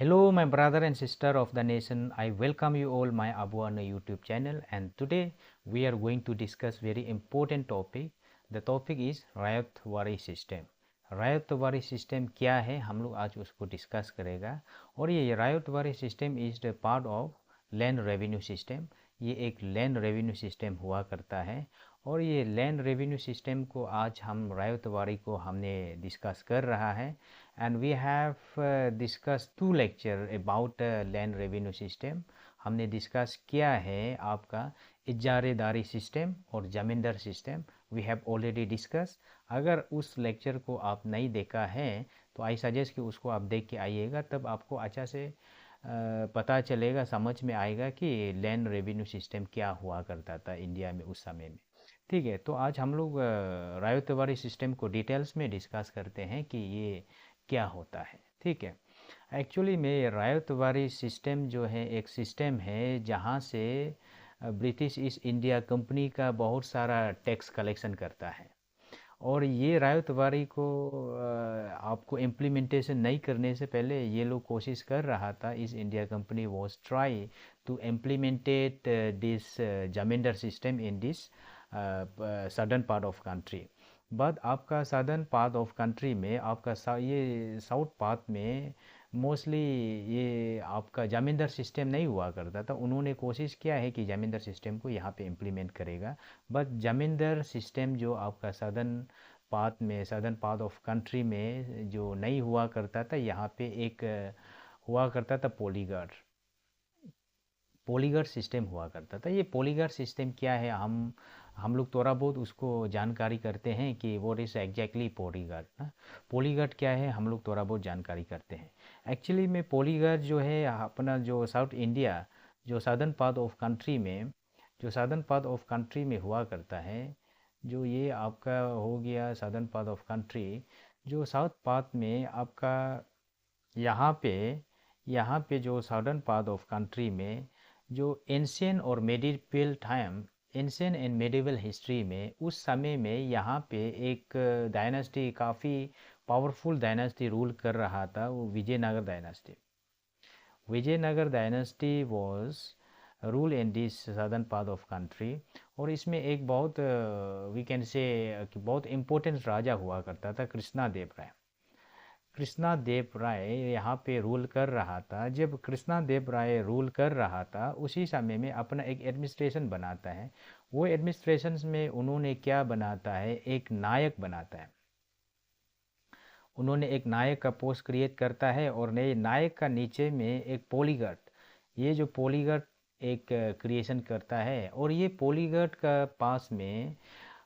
Hello, my brother and sister of the nation. I welcome you all my Abuana YouTube channel, and today we are going to discuss very important topic. The topic is Ryotwari system. Ryotwari system क्या है, हम लोग आज उसको discuss करेगा। और ये Ryotwari system is the part of land revenue system. ये एक लैंड रेवेन्यू सिस्टम हुआ करता है, और ये लैंड रेवेन्यू सिस्टम को आज हम रायतवाड़ी को हमने डिस्कस कर रहा है। And we have discussed two lecture about land revenue system। हमने डिस्कस किया है आपका इजारेदारी सिस्टम और zamindar system. We have already discuss. अगर उस लेक्चर को आप नहीं देखा है तो आई सजेस्ट कि उसको आप देख के आइएगा, तब आपको अच्छा से पता चलेगा, समझ में आएगा कि लैंड रेवेन्यू सिस्टम क्या हुआ करता था इंडिया में उस समय में। ठीक है, तो आज हम लोग रायतवाड़ी सिस्टम को डिटेल्स में डिस्कस करते हैं कि ये क्या होता है। ठीक है, एक्चुअली में रायतवाड़ी सिस्टम जो है एक सिस्टम है जहाँ से ब्रिटिश ईस्ट इंडिया कंपनी का बहुत सारा टैक्स कलेक्शन करता है। और ये रायतवाड़ी को आपको इम्प्लीमेंटेशन नहीं करने से पहले ये लोग कोशिश कर रहा था, East India Company was try to implemented this zamindar system in this southern part of country. But आपका सदर्न पार्ट ऑफ कंट्री में आपका ये साउथ पार्ट में मोस्टली ये आपका जमींदार सिस्टम नहीं हुआ करता था। उन्होंने कोशिश किया है कि जमींदार सिस्टम को यहाँ पे इम्प्लीमेंट करेगा, बट जमींदार सिस्टम जो आपका सदर्न पार्ट ऑफ कंट्री में जो नहीं हुआ करता था, यहाँ पे एक हुआ करता था पॉलीगढ़ सिस्टम हुआ करता था। ये पॉलीगढ़ सिस्टम क्या है, हम लोग थोड़ा बहुत उसको जानकारी करते हैं कि व्हाट इज़ एग्जैक्टली पॉलीगढ़ ना। पॉलीगढ़ क्या है, हम लोग थोड़ा बहुत जानकारी करते हैं। एक्चुअली में पॉलीगढ़ जो है अपना जो साउथ इंडिया जो सदर्न पार्ट ऑफ कंट्री में हुआ करता है। जो ये आपका हो गया सदर्न पार्ट ऑफ कंट्री, जो साउथ पार्ट में आपका यहाँ पे जो सदर्न पार्ट ऑफ कंट्री में जो एंशियन और medieval time, ancient and medieval history में उस समय में यहाँ पे एक डायनेस्टी, काफ़ी पावरफुल डायनेस्टी रूल कर रहा था, वो Vijayanagar dynasty. Vijayanagar dynasty was rule in this southern part of country. और इसमें एक बहुत वी कैन से बहुत इम्पोर्टेंट राजा हुआ करता था, कृष्णा देव राय यहाँ पे रूल कर रहा था। जब कृष्णा देव राय रूल कर रहा था उसी समय में अपना एक एडमिनिस्ट्रेशन बनाता है। वो एडमिनिस्ट्रेशन में उन्होंने क्या बनाता है, एक नायक बनाता है। उन्होंने एक नायक का पोस्ट क्रिएट करता है, और नए नायक का नीचे में एक पॉलीगढ़, ये जो पॉलीगढ़ एक क्रिएशन करता है। और ये पॉलीगढ़ का पास में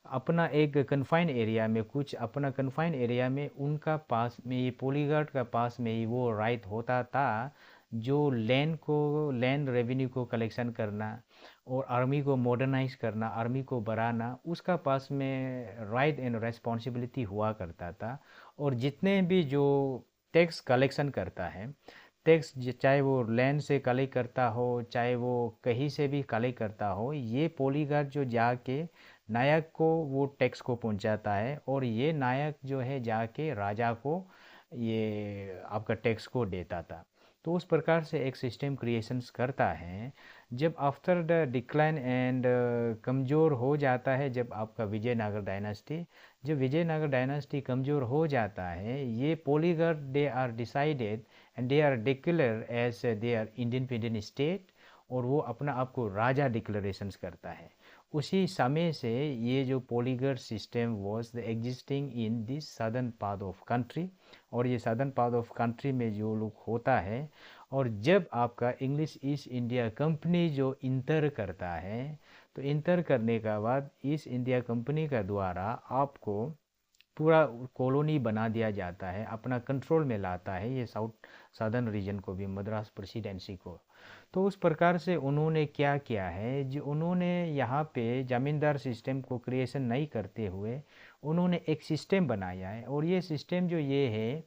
अपना एक कन्फाइन एरिया में उनका पास में, ये पॉलीगढ़ का पास में ही वो राइट होता था जो लैंड रेवेन्यू को कलेक्शन करना और आर्मी को मॉडर्नाइज करना, आर्मी को बढ़ाना, उसका पास में राइट एंड रेस्पॉन्सिबिलिटी हुआ करता था। और जितने भी जो टैक्स कलेक्शन करता है, टैक्स चाहे वो लैंड से कलेक्ट करता हो चाहे वो कहीं से भी कलेक्ट करता हो, ये पॉलीगढ़ जो जाके नायक को वो टैक्स को पहुंचाता है, और ये नायक जो है जाके राजा को ये आपका टैक्स को देता था। तो उस प्रकार से एक सिस्टम क्रिएशंस करता है। जब आफ्टर द डिक्लाइन एंड कमज़ोर हो जाता है, जब विजयनगर डायनास्टी कमज़ोर हो जाता है, ये Polygar they are decided and they are declare as their independent state, और वो अपना आप को राजा डिक्लेरेशंस करता है। उसी समय से ये जो Polygar system was existing in this southern part of country. और ये सदर्न पार्ट ऑफ कंट्री में जो लोग होता है, और जब आपका इंग्लिश ईस्ट इंडिया कंपनी जो इंटर करता है, तो इंटर करने का बाद ईस्ट इंडिया कंपनी का द्वारा आपको पूरा कॉलोनी बना दिया जाता है, अपना कंट्रोल में लाता है ये सदर्न रीजन को भी, मद्रास प्रेसिडेंसी को। तो उस प्रकार से उन्होंने क्या किया है, जो उन्होंने यहाँ पे ज़मींदार सिस्टम को क्रिएशन नहीं करते हुए उन्होंने एक सिस्टम बनाया है। और ये सिस्टम जो ये है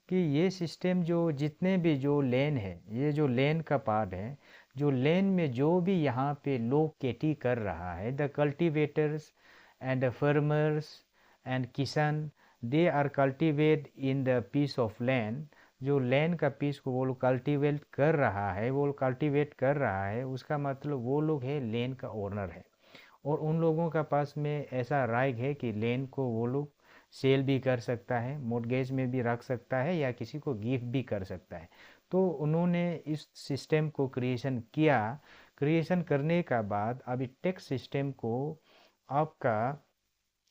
कि ये सिस्टम जो जितने भी जो लेन है, ये जो लेन का पार्ट है, जो लेन में जो भी यहाँ पे लोग खेती कर रहा है, the cultivators and the farmers and किसान, they are cultivated in the piece of land, जो लैंड का पीस को वो लोग कल्टीवेट कर रहा है, वो लोग कल्टीवेट कर रहा है, उसका मतलब वो लोग है लैंड का ओनर है। और उन लोगों का पास में ऐसा राइट है कि लैंड को वो लोग सेल भी कर सकता है, मॉर्गेज में भी रख सकता है या किसी को गिफ्ट भी कर सकता है। तो उन्होंने इस सिस्टम को क्रिएशन किया। क्रिएशन करने का बाद अभी टैक्स सिस्टम को आपका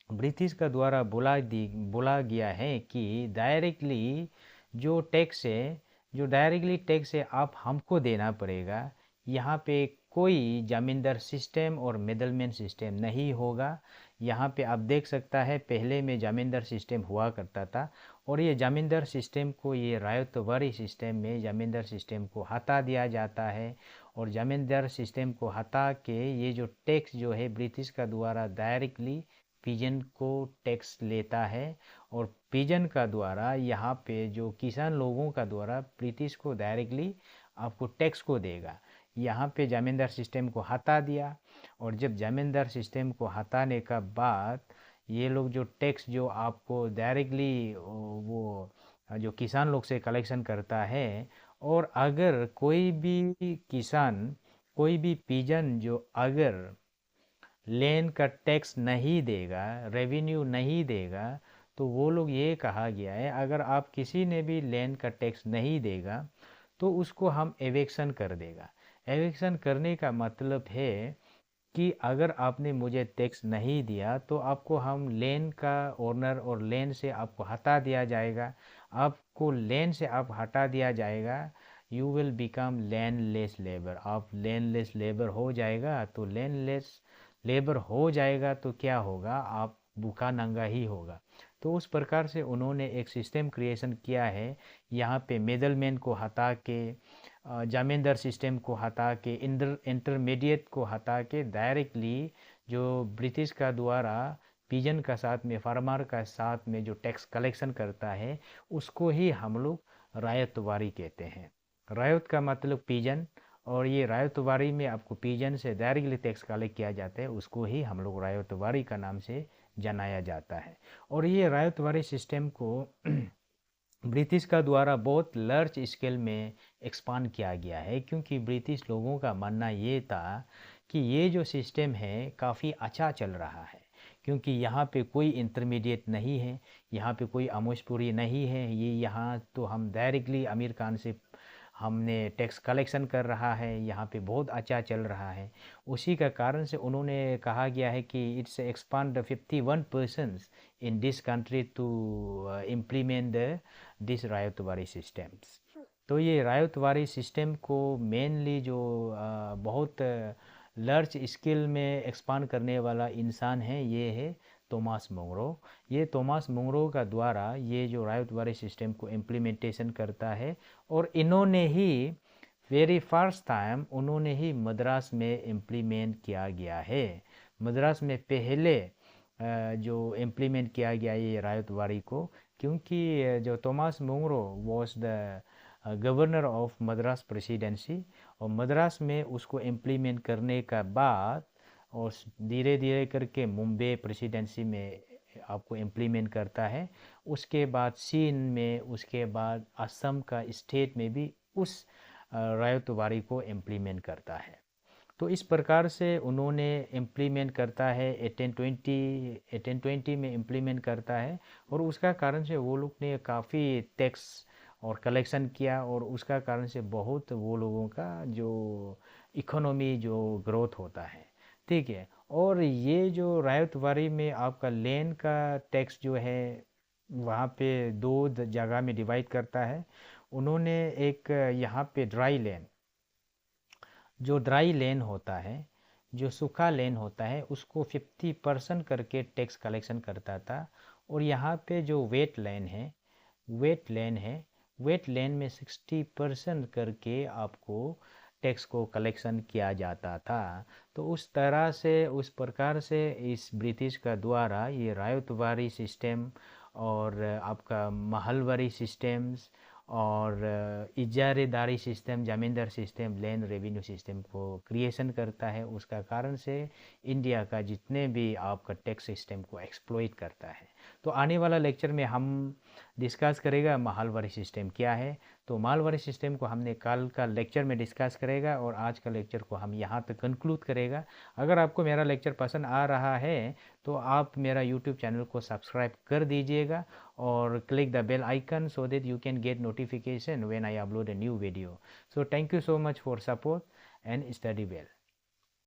ब्रिटिश का द्वारा बोला गया है कि डायरेक्टली जो टैक्स है, जो डायरेक्टली टैक्स है आप हमको देना पड़ेगा। यहाँ पे कोई जमींदार सिस्टम और मिडलमैन सिस्टम नहीं होगा। यहाँ पे आप देख सकता है पहले में जमींदार सिस्टम हुआ करता था, और ये जमींदार सिस्टम को ये रायतवारी सिस्टम में जमींदार सिस्टम को हटा दिया जाता है। और जमींदार सिस्टम को हटा के ये जो टैक्स जो है ब्रिटिश का द्वारा डायरेक्टली पिजन को टैक्स लेता है, और पिजन का द्वारा यहाँ पे जो किसान लोगों का द्वारा ब्रिटिश को डायरेक्टली आपको टैक्स को देगा। यहाँ पे जमींदार सिस्टम को हटा दिया, और जब जमींदार सिस्टम को हटाने का बाद ये लोग जो टैक्स जो आपको डायरेक्टली वो जो किसान लोग से कलेक्शन करता है, और अगर कोई भी किसान, कोई भी पिजन जो अगर लैंड का टैक्स नहीं देगा, रेवेन्यू नहीं देगा, तो वो लोग ये कहा गया है अगर आप किसी ने भी लैंड का टैक्स नहीं देगा तो उसको हम एविक्शन कर देगा। एविक्शन करने का मतलब है कि अगर आपने मुझे टैक्स नहीं दिया तो आपको हम लैंड का ओनर और लैंड से आपको हटा दिया जाएगा। आपको लैंड से आप हटा दिया जाएगा, you will become landless labour. आप लैंडलेस लेबर हो जाएगा, तो लैंडलेस लेबर हो जाएगा तो क्या होगा, आप भूखा नंगा ही होगा। तो उस प्रकार से उन्होंने एक सिस्टम क्रिएशन किया है। यहाँ पे मिडलमैन को हटा के, जमींदार सिस्टम को हटा के, इंटरमीडिएट को हटा के डायरेक्टली जो ब्रिटिश का द्वारा पिजन का साथ में, फार्मर का साथ में जो टैक्स कलेक्शन करता है उसको ही हम लोग रायतवारी कहते हैं। रायत का मतलब पिजन, और ये रायतवारी में आपको पिजन से डायरेक्टली टैक्स कलेक्ट किया जाता है, उसको ही हम लोग रायतवारी का नाम से जनाया जाता है। और ये रायतवारी सिस्टम को ब्रिटिश का द्वारा बहुत लार्ज स्केल में एक्सपांड किया गया है, क्योंकि ब्रिटिश लोगों का मानना ये था कि ये जो सिस्टम है काफ़ी अच्छा चल रहा है, क्योंकि यहाँ पे कोई इंटरमीडिएट नहीं है, यहाँ पे कोई आमोशपुरी नहीं है। ये यहाँ तो हम डायरेक्टली आमिर खान से हमने टैक्स कलेक्शन कर रहा है, यहाँ पे बहुत अच्छा चल रहा है। उसी का कारण से उन्होंने कहा गया है कि it's expand 51% in this country to implement this Ryotwari systems. तो ये रायतवारी सिस्टम को मेनली जो बहुत लार्ज स्केल में एक्सपांड करने वाला इंसान है, ये है थॉमस मुनरो। ये थॉमस मुनरो का द्वारा ये जो रायतवारी सिस्टम को इम्प्लीमेंटेशन करता है, और इन्होंने ही वेरी फर्स्ट टाइम उन्होंने ही मद्रास में इम्प्लीमेंट किया गया है। मद्रास में पहले जो इम्प्लीमेंट किया गया ये रायतवारी को, क्योंकि जो Thomas Munro was the governor of Madras presidency, और मद्रास में उसको इम्प्लीमेंट करने का बाद और धीरे धीरे करके मुंबई प्रेसिडेंसी में आपको इम्प्लीमेंट करता है। उसके बाद चीन में, उसके बाद असम का स्टेट में भी उस रायतवारी को इम्प्लीमेंट करता है। तो इस प्रकार से उन्होंने इम्प्लीमेंट करता है 1820 में इम्प्लीमेंट करता है, और उसका कारण से वो लोग ने काफ़ी टैक्स और कलेक्शन किया, और उसका कारण से बहुत वो लोगों का जो इकोनॉमी जो ग्रोथ होता है, ठीक है। और ये जो रायतवारी में आपका लैंड का टैक्स जो है वहाँ पे दो जगह में डिवाइड करता है। उन्होंने एक यहाँ पे ड्राई लैंड, जो ड्राई लैंड होता है, जो सूखा लैंड होता है, उसको 50% करके टैक्स कलेक्शन करता था। और यहाँ पे जो वेट लैंड है, वेट लैंड में 60% करके आपको टैक्स को कलेक्शन किया जाता था। तो उस तरह से, उस प्रकार से इस ब्रिटिश का द्वारा ये रायतवारी सिस्टम और आपका महलवारी सिस्टम्स और इजारेदारी सिस्टम, ज़मींदार सिस्टम, लैंड रेवेन्यू सिस्टम को क्रिएशन करता है। उसका कारण से इंडिया का जितने भी आपका टैक्स सिस्टम को एक्सप्लॉइट करता है। तो आने वाला लेक्चर में हम डिस्कस करेगा महलवारी सिस्टम क्या है। तो महलवारी सिस्टम को हमने कल का लेक्चर में डिस्कस करेगा और आज का लेक्चर को हम यहाँ पे कंक्लूड करेगा। अगर आपको मेरा लेक्चर पसंद आ रहा है तो आप मेरा यूट्यूब चैनल को सब्सक्राइब कर दीजिएगा और click the bell icon so that you can get notification when I upload a new video. So thank you so much for support and study well.